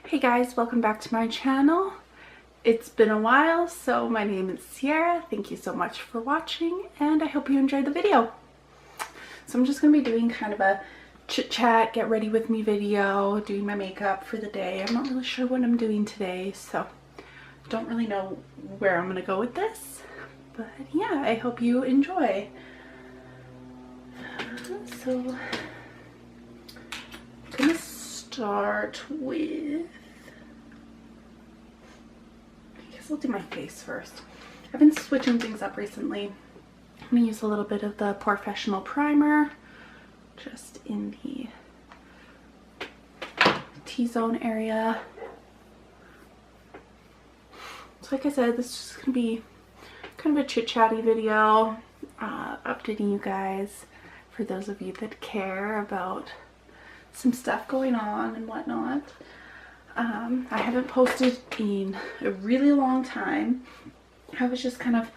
Hey guys, welcome back to my channel. It's been a while, so my name is Sierra. Thank you so much for watching and I hope you enjoyed the video. So I'm just going to be doing kind of a chit chat, get ready with me video, doing my makeup for the day. I'm not really sure what I'm doing today, so don't really know where I'm going to go with this. But yeah, I hope you enjoy. So I'm going to start with, I guess I'll do my face first. I've been switching things up recently. I'm going to use a little bit of the Professional primer just in the T-zone area. So like I said, this is just going to be kind of a chit-chatty video, updating you guys for those of you that care about some stuff going on and whatnot. I haven't posted in a really long time. I was just kind of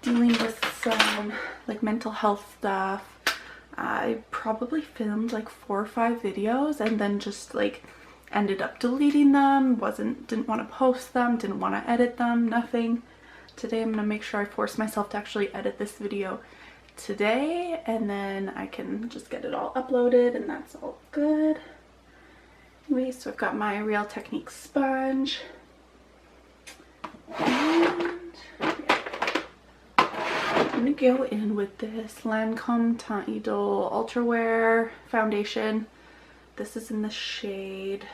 dealing with some like mental health stuff. I probably filmed like 4 or 5 videos and then just like ended up deleting them. Didn't want to post them, didn't want to edit them, nothing. Today I'm gonna make sure I force myself to actually edit this video today, and then I can just get it all uploaded and that's all good. Anyway, so I've got my Real Technique sponge and yeah, I'm gonna go in with this Lancome Teint Idole Ultra Wear foundation. This is in the shade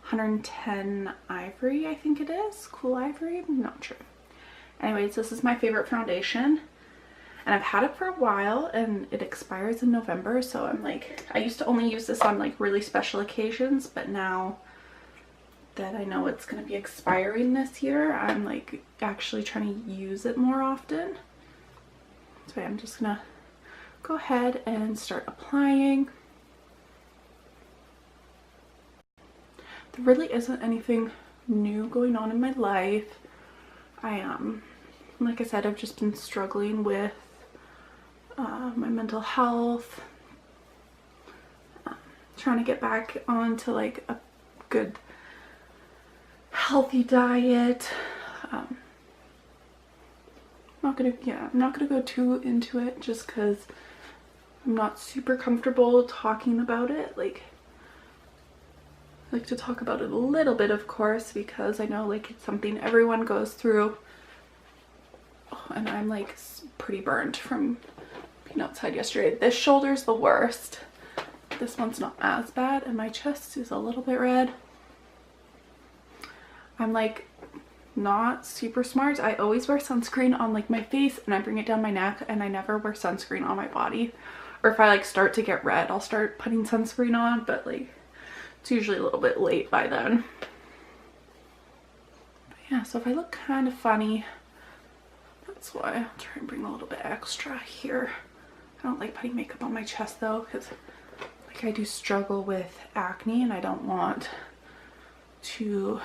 110 Ivory, I think it is. Cool Ivory, I'm not sure. Anyways, this is my favorite foundation and I've had it for a while and it expires in November, so I'm like, I used to only use this on like really special occasions, but now that I know it's going to be expiring this year, I'm like actually trying to use it more often. So I'm just gonna go ahead and start applying. There really isn't anything new going on in my life. Like I said, I've just been struggling with my mental health, trying to get back onto like a good healthy diet. I'm not gonna go too into it just because I'm not super comfortable talking about it. Like, I like to talk about it a little bit, of course, because I know like it's something everyone goes through. Oh, and I'm like pretty burnt from being outside yesterday. This shoulder's the worst. This one's not as bad, and my chest is a little bit red. I'm like not super smart. I always wear sunscreen on like my face and I bring it down my neck, and I never wear sunscreen on my body. Or if I like start to get red, I'll start putting sunscreen on, but like it's usually a little bit late by then. But yeah, so if I look kind of funny, that's why I'll try and bring a little bit extra here. I don't like putting makeup on my chest though, because like I do struggle with acne and I don't want to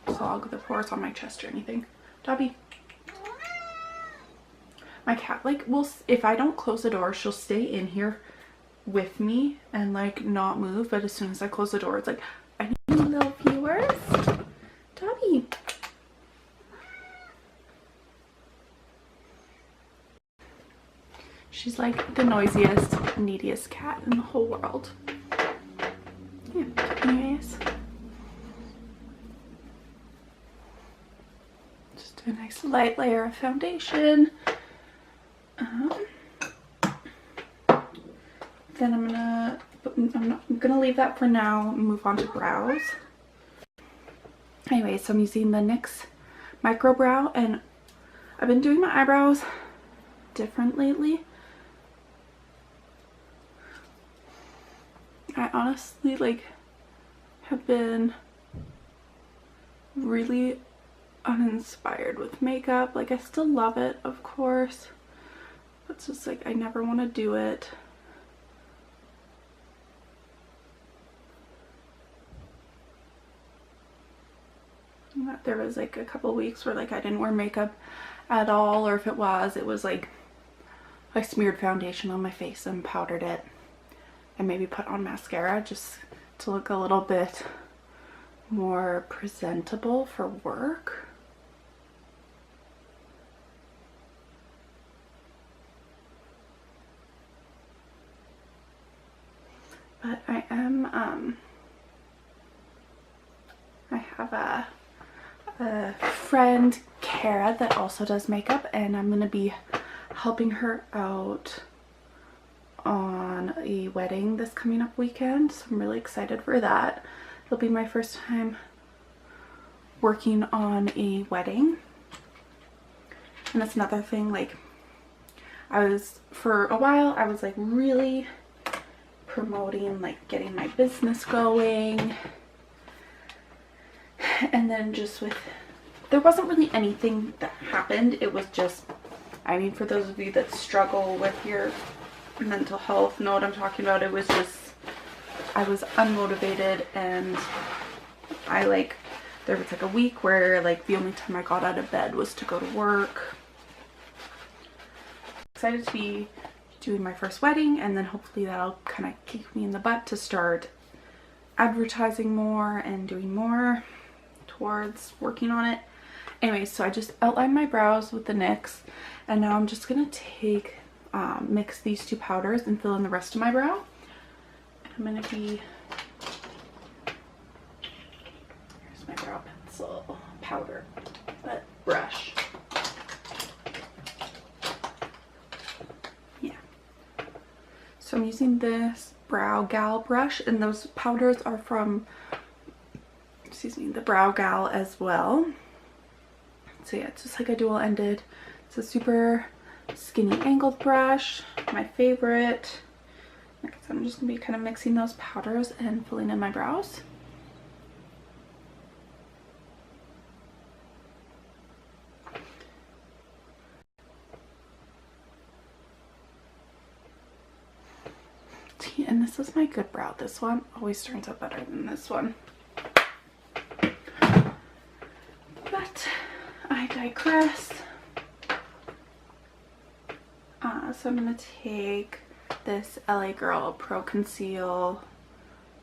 clog the pores on my chest or anything. Dobby. My cat like will, if I don't close the door, she'll stay in here with me and like not move, but as soon as I close the door, it's like, I need little viewers. Dobby. She's like the noisiest, neediest cat in the whole world. Yeah, anyways. Just a nice light layer of foundation. Then I'm gonna leave that for now and move on to brows. Anyway, so I'm using the NYX Micro Brow, and I've been doing my eyebrows different lately. I honestly like have been really uninspired with makeup. Like, I still love it, of course, but it's just like I never want to do it. There was like a couple weeks where like I didn't wear makeup at all, or if it was like I smeared foundation on my face and powdered it and maybe put on mascara just to look a little bit more presentable for work. But I am, I have a friend, Kara, that also does makeup, and I'm going to be helping her out on a wedding this coming up weekend, so I'm really excited for that. It'll be my first time working on a wedding, and that's another thing, like, for a while I was like really promoting, like, getting my business going, and then just there wasn't really anything that happened. It was just, I mean, for those of you that struggle with your mental health know what I'm talking about. It was just, I was unmotivated, and there was like a week where like the only time I got out of bed was to go to work. Excited to be doing my first wedding, and then hopefully that'll kind of kick me in the butt to start advertising more and doing more towards working on it. Anyway, so I just outlined my brows with the NYX, and now I'm just gonna take mix these two powders and fill in the rest of my brow. I'm gonna be, here's my brow pencil, powder, but brush. Yeah. So I'm using this Brow Gal brush, and those powders are from, excuse me, the Brow Gal as well. So yeah, it's just like a dual-ended. It's a super skinny angled brush, my favorite. Like I said, I'm just gonna be kind of mixing those powders and filling in my brows. And this is my good brow. This one always turns out better than this one. But I digress. So I'm going to take this LA Girl Pro Conceal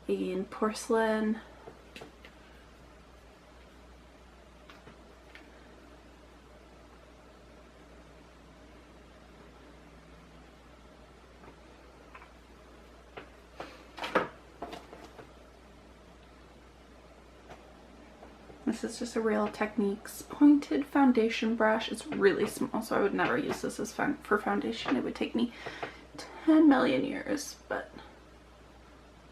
in Porcelain. This is just a Real Techniques pointed foundation brush. It's really small, so I would never use this as for foundation. It would take me 10 million years, but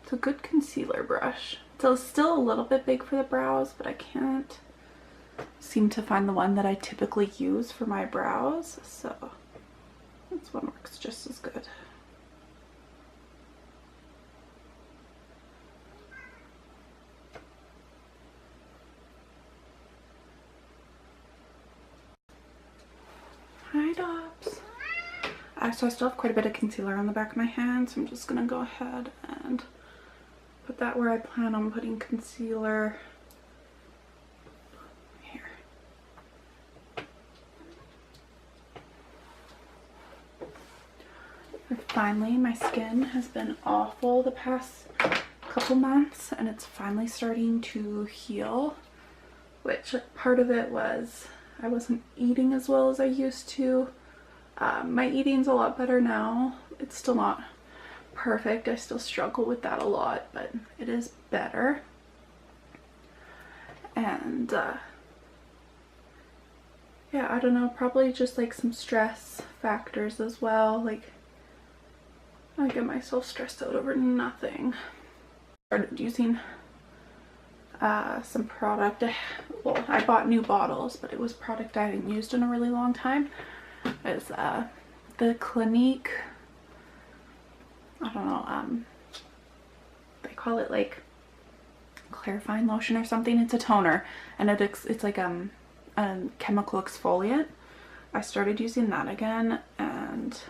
it's a good concealer brush. It's still a little bit big for the brows, but I can't seem to find the one that I typically use for my brows, so this one works just as good. Hi, Dobbs. So I still have quite a bit of concealer on the back of my hand, so I'm just gonna go ahead and put that where I plan on putting concealer. Here. And finally, my skin has been awful the past couple months, and it's finally starting to heal, which part of it was I wasn't eating as well as I used to. My eating's a lot better now. It's still not perfect. I still struggle with that a lot, but it is better. And yeah, I don't know, probably just like some stress factors as well. Like, I get myself stressed out over nothing. Started using some product. Well, I bought new bottles, but it was product I hadn't used in a really long time. It's the Clinique, I don't know, they call it like clarifying lotion or something. It's a toner, and it's like a chemical exfoliant. I started using that again, and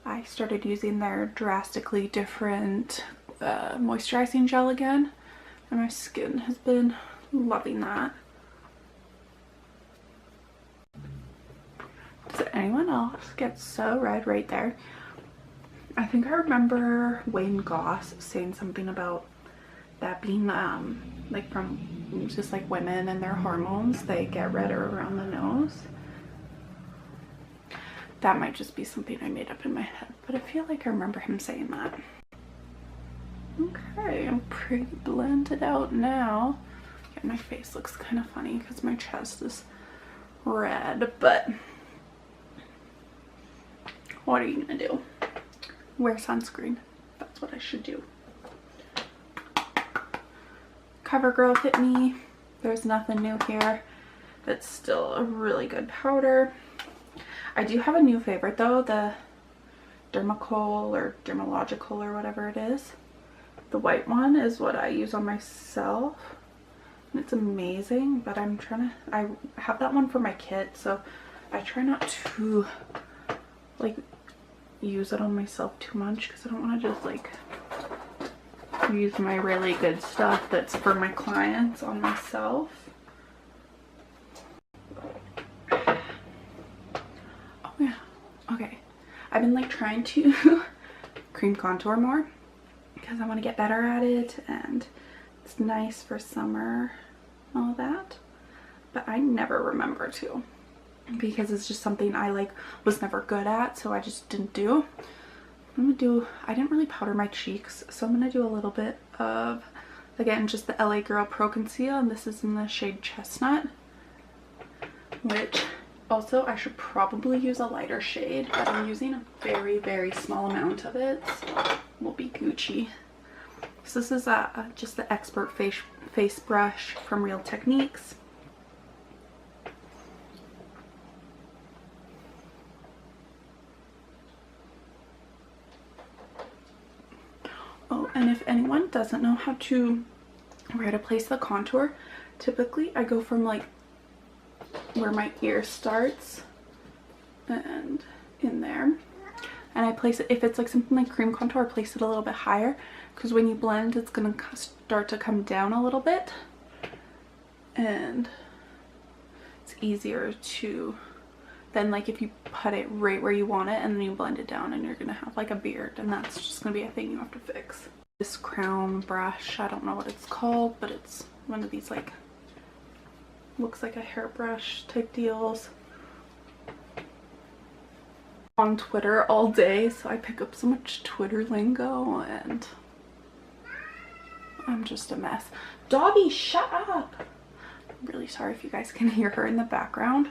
I started using their drastically different moisturizing gel again, and my skin has been loving that. Does anyone else get so red right there? I think I remember Wayne Goss saying something about That being like from just like women and their hormones, they get redder around the nose. That might just be something I made up in my head, but I feel like I remember him saying that. Okay, I'm pretty blended out now. Yeah, my face looks kind of funny because my chest is red, but what are you gonna do? Wear sunscreen. That's what I should do. CoverGirl hit me. There's nothing new here. It's still a really good powder. I do have a new favorite though, the Dermacol or Dermalogical or whatever it is. The white one is what I use on myself. And it's amazing, but I have that one for my kit, so I try not to like use it on myself too much because I don't want to just like use my really good stuff that's for my clients on myself. Oh yeah, okay. I've been like trying to cream contour more because I want to get better at it, and it's nice for summer and all that, but I never remember to because it's just something I like was never good at, so I just didn't do. I didn't really powder my cheeks, so I'm gonna do a little bit of, again, just the LA Girl Pro Conceal, and this is in the shade Chestnut, which also I should probably use a lighter shade, but I'm using a very, very small amount of it, so we'll be Gucci. So this is just the Expert face brush from Real Techniques. Oh, and if anyone doesn't know where to place the contour, typically I go from like where my ear starts and in there, and I place it, if it's like something like cream contour, I place it a little bit higher because when you blend it's gonna start to come down a little bit, and it's easier to then, like, if you put it right where you want it and then you blend it down and you're gonna have like a beard, and that's just gonna be a thing you have to fix. This crown brush, I don't know what it's called, but it's one of these like, looks like a hairbrush type deals. On Twitter all day, so I pick up so much Twitter lingo and I'm just a mess. Dobby, shut up! I'm really sorry if you guys can hear her in the background.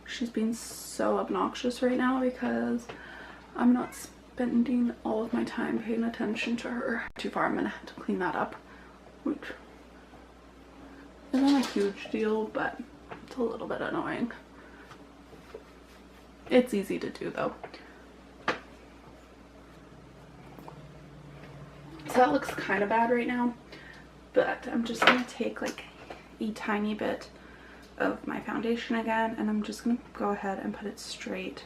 She's being so obnoxious right now because I'm not spending all of my time paying attention to her. Too far, I'm gonna have to clean that up, which isn't a huge deal, but it's a little bit annoying. It's easy to do though. So that looks kind of bad right now, but I'm just gonna take like a tiny bit of my foundation again, and I'm just gonna go ahead and put it straight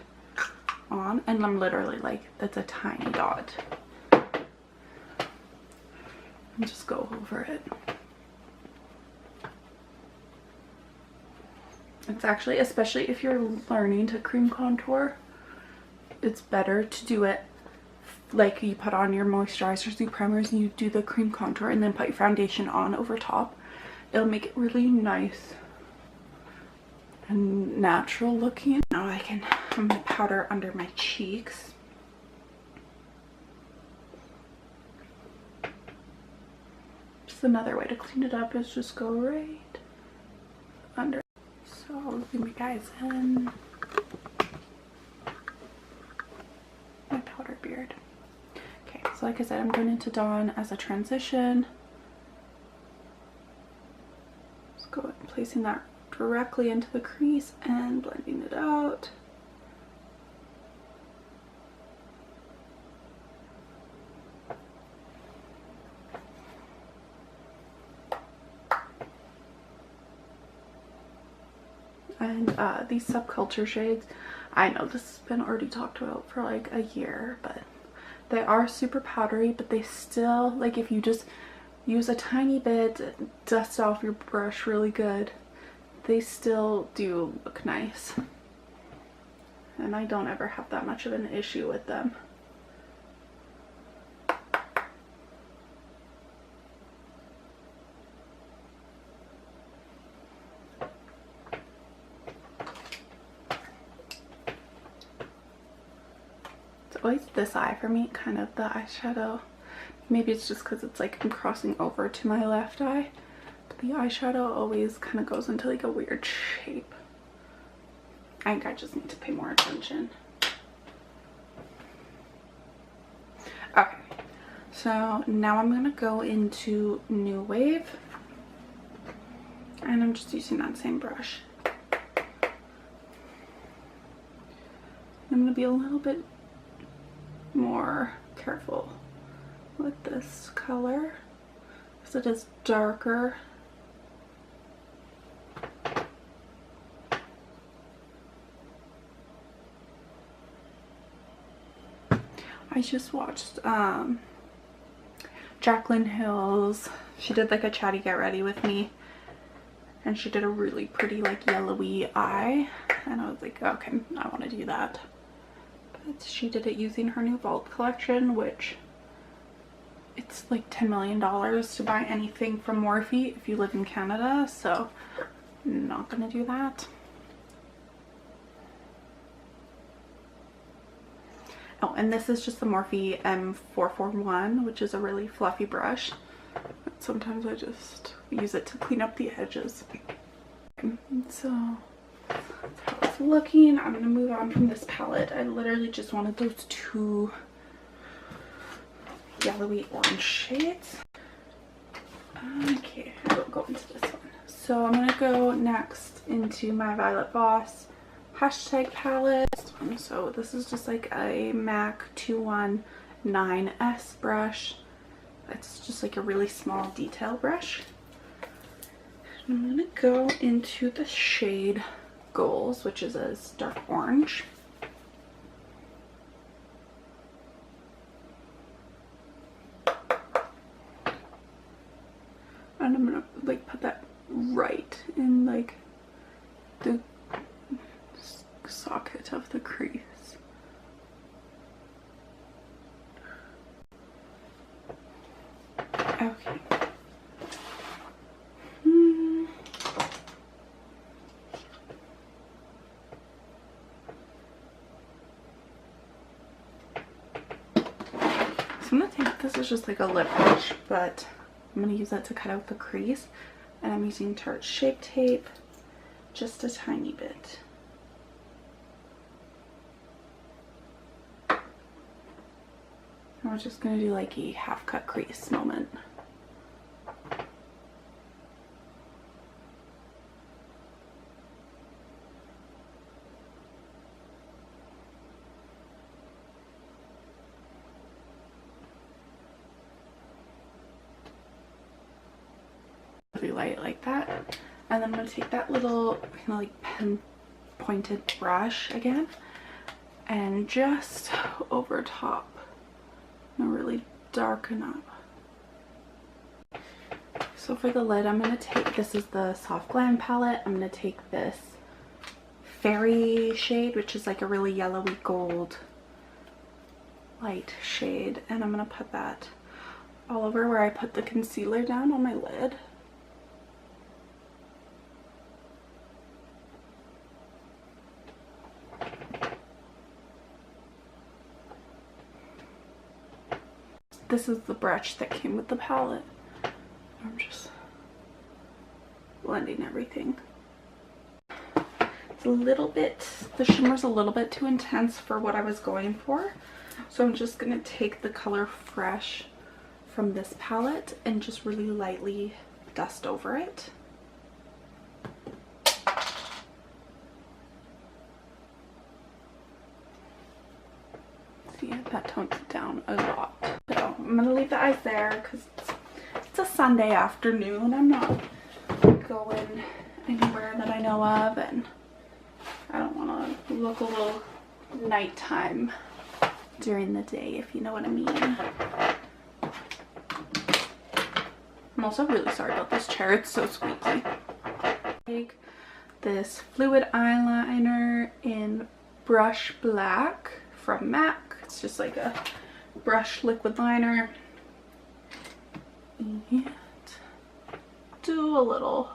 on, and I'm literally like, that's a tiny dot, and just go over it. It's actually, especially if you're learning to cream contour, it's better to do it like you put on your moisturizers, do primers, and you do the cream contour and then put your foundation on over top. It'll make it really nice and natural looking. Now I'm gonna powder under my cheeks. Just another way to clean it up is just go right under. So I'll zoom you guys in. My powder beard. Okay, so like I said, I'm going into dawn as a transition. Just go placing that directly into the crease and blending it out. And these subculture shades, I know this has been already talked about for like a year, but they are super powdery, but they still, like, if you just use a tiny bit, dust off your brush really good, they still do look nice. And I don't ever have that much of an issue with them. always this eye for me, kind of the eyeshadow. Maybe it's just because it's like I'm crossing over to my left eye. But the eyeshadow always kind of goes into like a weird shape. I think I just need to pay more attention. Okay, so now I'm gonna go into New Wave, and I'm just using that same brush. I'm gonna be a little bit more careful with this color because it is darker. I just watched Jaclyn Hill's, she did like a chatty get ready with me, and she did a really pretty like yellowy eye, and I was like, okay, I want to do that. But she did it using her new Vault collection, which it's like $10 million to buy anything from Morphe if you live in Canada, so I'm not gonna do that. Oh, and this is just the Morphe M441, which is a really fluffy brush. Sometimes I just use it to clean up the edges. So that's how it's looking. I'm gonna move on from this palette. I literally just wanted those two yellowy orange shades. Okay, I will go into this one. So I'm gonna go next into my Violet Voss hashtag palette. So this is just like a MAC 219S brush. It's just like a really small detail brush. I'm gonna go into the shade Goals, which is a dark orange. And I'm gonna like put that right in like the socket of the crease. Okay. So I'm gonna take, this is just like a lip brush, but I'm gonna use that to cut out the crease, and I'm using Tarte Shape Tape just a tiny bit. We're just gonna do like a half cut crease moment. Really light like that, and then I'm gonna take that little kind of like pen pointed brush again and just over top and really darken up. So for the lid, I'm gonna take, this is the Soft Glam palette. I'm gonna take this Fairy shade, which is like a really yellowy gold light shade, and I'm gonna put that all over where I put the concealer down on my lid. This is the brush that came with the palette. I'm just blending everything. It's a little bit, the shimmer's a little bit too intense for what I was going for. So I'm just gonna take the color Fresh from this palette and just really lightly dust over it. See, that tones it down a lot. So I'm gonna leave the eyes there because it's a Sunday afternoon. I'm not going anywhere that I know of, and I don't want to look a little nighttime during the day, if you know what I mean. I'm also really sorry about this chair. It's so squeaky. Take this fluid eyeliner in Brush Black from MAC. It's just like a brush liquid liner. And do a little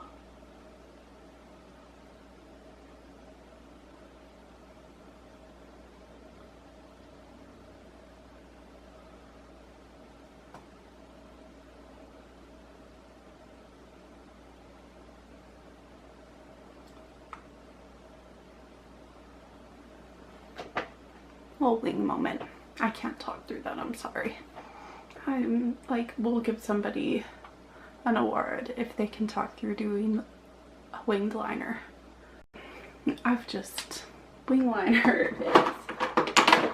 little wing moment. I can't talk through that, I'm sorry. I'm like, we'll give somebody an award if they can talk through doing a winged liner. Wing liner is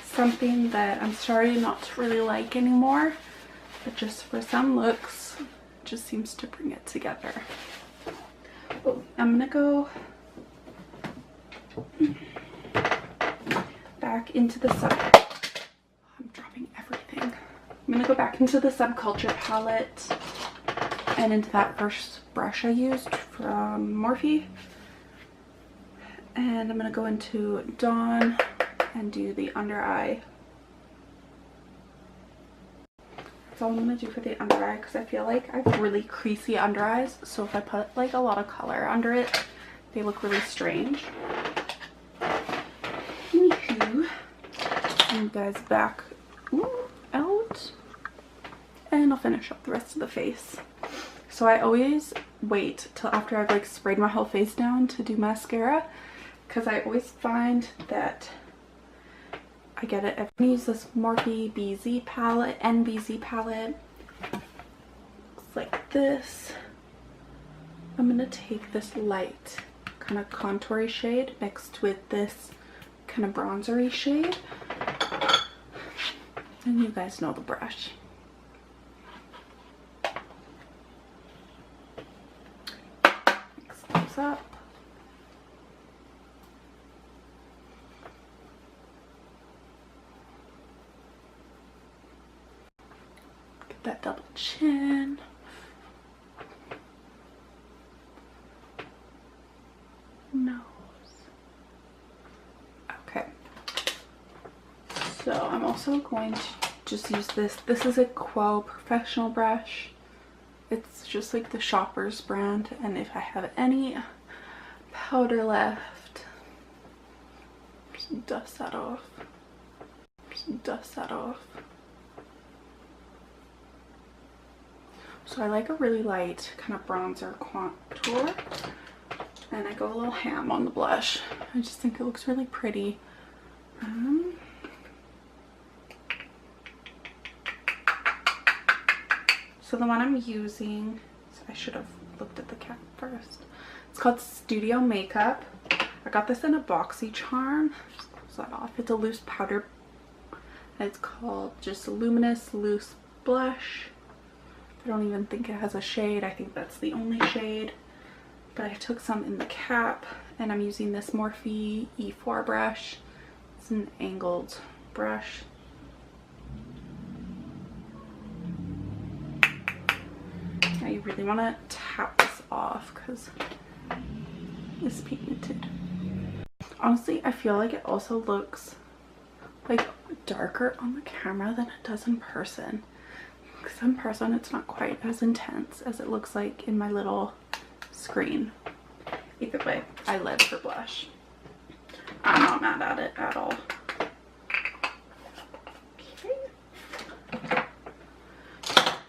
something that I'm starting not to really like anymore, but just for some looks, it just seems to bring it together. Oh, I'm gonna go back into the I'm dropping everything. I'm gonna go back into the Subculture palette and into that first brush I used from Morphe. And I'm gonna go into Dawn and do the under eye. That's all I'm gonna do for the under eye because I feel like I have really creasy under eyes. So if I put like a lot of color under it, they look really strange. Anywho, you guys back out, and I'll finish up the rest of the face. So I always wait till after I've like sprayed my whole face down to do mascara, because I always find that I get it. I'm gonna use this Morphe BZ palette, NBZ palette. Looks like this. I'm gonna take this light kind of contoury shade mixed with this kind of bronzery shade, and you guys know the brush. Mix those up. Get that double chin. Nose. Okay. So I'm also going to just use this. This is a Quo professional brush. It's just like the Shoppers brand, and if I have any powder left, just dust that off. Just dust that off. So I like a really light kind of bronzer contour, and I go a little ham on the blush. I just think it looks really pretty. So the one I'm using, so I should have looked at the cap first. It's called Studio Makeup. I got this in a boxy charm. Just close that off. It's a loose powder. It's called just Luminous Loose Blush. I don't even think it has a shade. I think that's the only shade. But I took some in the cap, and I'm using this Morphe E4 brush. It's an angled brush. Now you really want to tap this off because it's pigmented. Honestly, I feel like it also looks like darker on the camera than it does in person. Because in person it's not quite as intense as it looks like in my little screen. Either way, I live for blush. I'm not mad at it at all. Okay.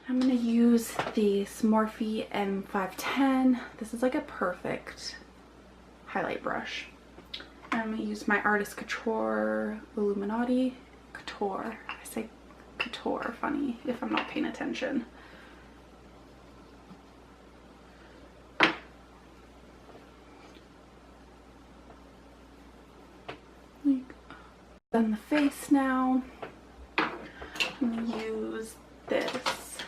I'm going to use this Morphe M510. This is like a perfect highlight brush. I'm going to use my Artist Couture Illuminati. Couture. I say couture funny if I'm not paying attention. Done the face now. I'm going to use this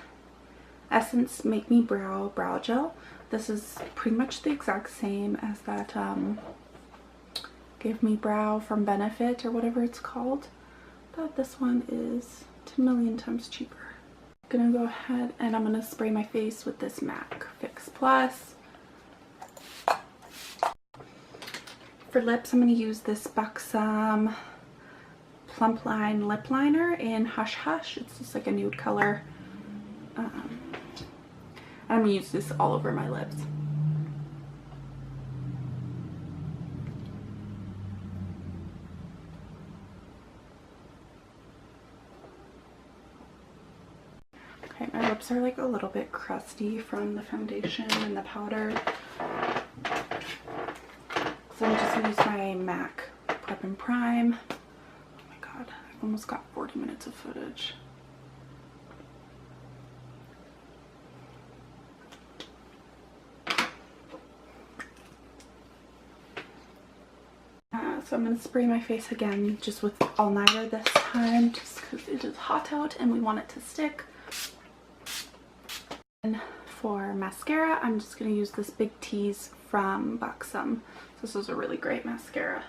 Essence Make Me Brow Gel. This is pretty much the exact same as that Give Me Brow from Benefit or whatever it's called, but this one is 2,000,000 times cheaper. I'm gonna go ahead and I'm gonna spray my face with this MAC Fix Plus. For lips, I'm gonna use this Buxom Plump Line Lip Liner in Hush Hush. It's just like a nude color. I'm gonna use this all over my lips. Okay, my lips are like a little bit crusty from the foundation and the powder. So I'm just gonna use my MAC Prep and Prime. almost got 40 minutes of footage. So I'm going to spray my face again, just with all-nighter this time, just because it is hot out and we want it to stick. And for mascara, I'm just going to use this Big T's from Buxom. This is a really great mascara.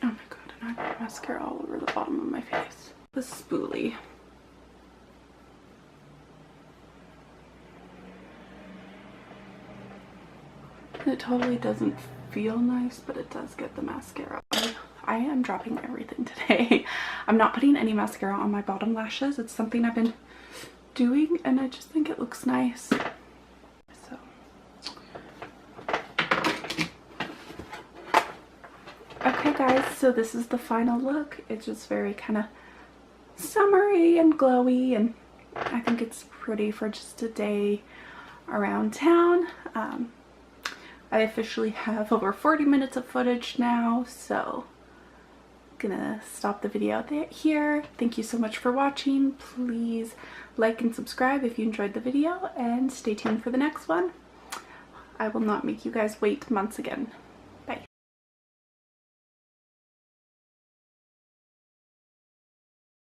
Oh my god, and I got mascara all over the bottom of my face. The spoolie. It totally doesn't feel nice, but it does get the mascara. I am dropping everything today. I'm not putting any mascara on my bottom lashes. It's something I've been doing and I just think it looks nice. So okay guys, so this is the final look. It's just very kind of summery and glowy, and I think it's pretty for just a day around town. I officially have over 40 minutes of footage now, so I'm gonna stop the video here. Thank you so much for watching. Please like and subscribe if you enjoyed the video, and stay tuned for the next one. I will not make you guys wait months again.